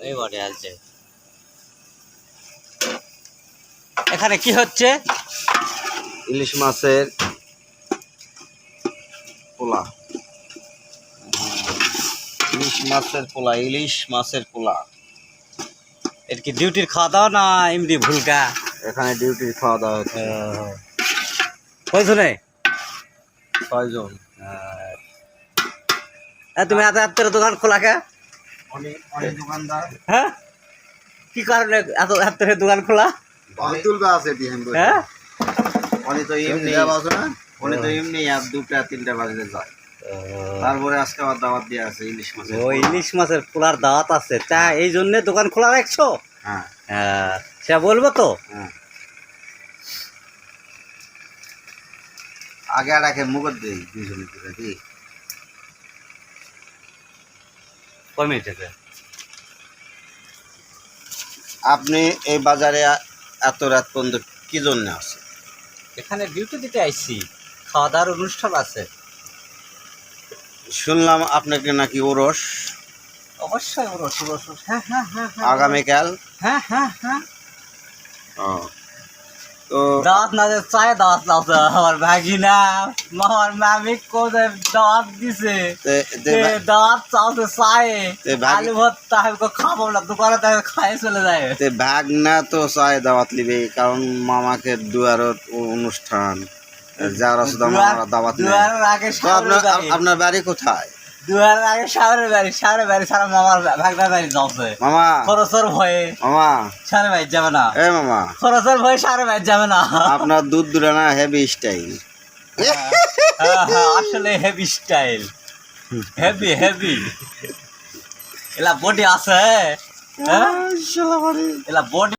এইবারে আছে। এখানে কি হচ্ছে? ইলিশ মাছের পোলা। ইলিশ মাছের পোলা, ইলিশ মাছের পোলা। এর কি ডিউটির খাওয়া দাওয়া না এমনি ভুলকা? এখানে ডিউটির খাওয়া দাওয়া হচ্ছে। কয়জনে? 6 জন। তুমি এত এত দোকান খোলা কে? অনেক দোকানদার। হ্যাঁ, কি কারণে এত এত দোকান খোলা? তুলবা আছে দিহেন। হ্যাঁ, উনি তো এমনি উনি তো এমনি আর 2টা 3টা বাজে যায়। তারপরে আজকে আবার দাওয়াত দিয়ে আছে ইলিশ মাছের। ওই ইলিশ মাছের পোলার দাওয়াত আছে, তা এই জন্য দোকান খোলা রাখছো? হ্যাঁ হ্যাঁ, সে বলবো তো। হ্যাঁ, আগে আর আগে মুগর দেই 2 জনের করে দি। কয় মিনিট আছে? আপনি এই বাজারে এত রাত পর্যন্ত কি জন্য আছে? এখানে ডিউটি দিতে আইছি, খাওয়া দাওয়ার অনুষ্ঠান আছে। শুনলাম আপনাকে নাকি ওরস। অবশ্যই ওরস ওরস। হ্যাঁ হ্যাঁ হ্যাঁ আগামীকাল। হ্যাঁ হ্যাঁ হ্যাঁ। তো দাওয়াত না যে চায় দাওয়াত নাও তো আমার ভাগিনা আমার মামি কোথায় দাওয়াত দিছে, দাওয়াত চাওতে চায় আলু ভর্তা আমি খাবো না, দোকানে তাকে খাইয়ে চলে যায়। ভাগ না তো চায় দাওয়াত লিবে, কারণ মামাকে দুয়ারের অনুষ্ঠান যারা দাওয়াত আগে আপনার বাড়ি কোথায়? দুয়ারের আগে সামনের বাড়ি সারা মামার ভাগনার বাড়ি যাচ্ছে মামা। খরচের ভয়ে মামা সারা বাড়ি যাবে না। এ মামা, খরচের ভয়ে সারা বাড়ি যাবে না। আপনার দুধ দুরা না হেভি স্টাইল। আসলে হেভি স্টাইল, হেভি হেভি। এলা বডি আছে, এলা বডি